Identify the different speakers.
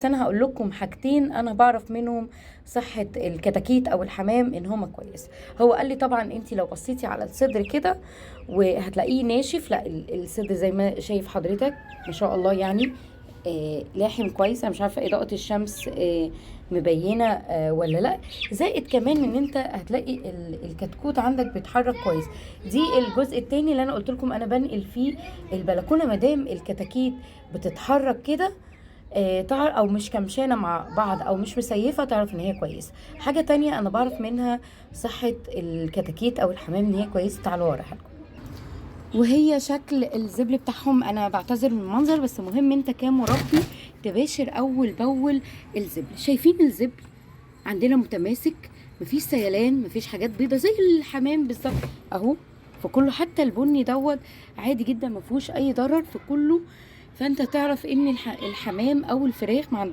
Speaker 1: انا هقول لكم حاجتين انا بعرف منهم صحة الكتاكيت او الحمام ان هما كويس. هو قال لي طبعا انت لو بصيتي على الصدر كده وهتلاقيه ناشف، لا الصدر زي ما شايف حضرتك ما شاء الله يعني لاحم كويس. انا مش عارفه اضاءه الشمس مبينه ولا لا. زائد كمان ان انت هتلاقي الكتكوت عندك بيتحرك كويس. دي الجزء التاني اللي انا قلت لكم انا بنقل فيه البلكونه. مادام الكتاكيت بتتحرك كده تعرف او مش كمشانه مع بعض او مش مسيفه، تعرف ان هي كويسه. حاجه تانية انا بعرف منها صحه الكتاكيت او الحمام ان هي كويسه. تعالوا اوريها. وهي شكل الزبل بتاعهم. انا بعتذر من المنظر بس مهم انت كمربي تباشر اول باول الزبل. شايفين الزبل عندنا متماسك، مفيش سيلان، مفيش حاجات بيضة زي الحمام بالظبط اهو. فكله حتى البني دوت عادي جدا، مفيهوش اي ضرر في كله. فانت تعرف ان الحمام او الفراخ ما عندهم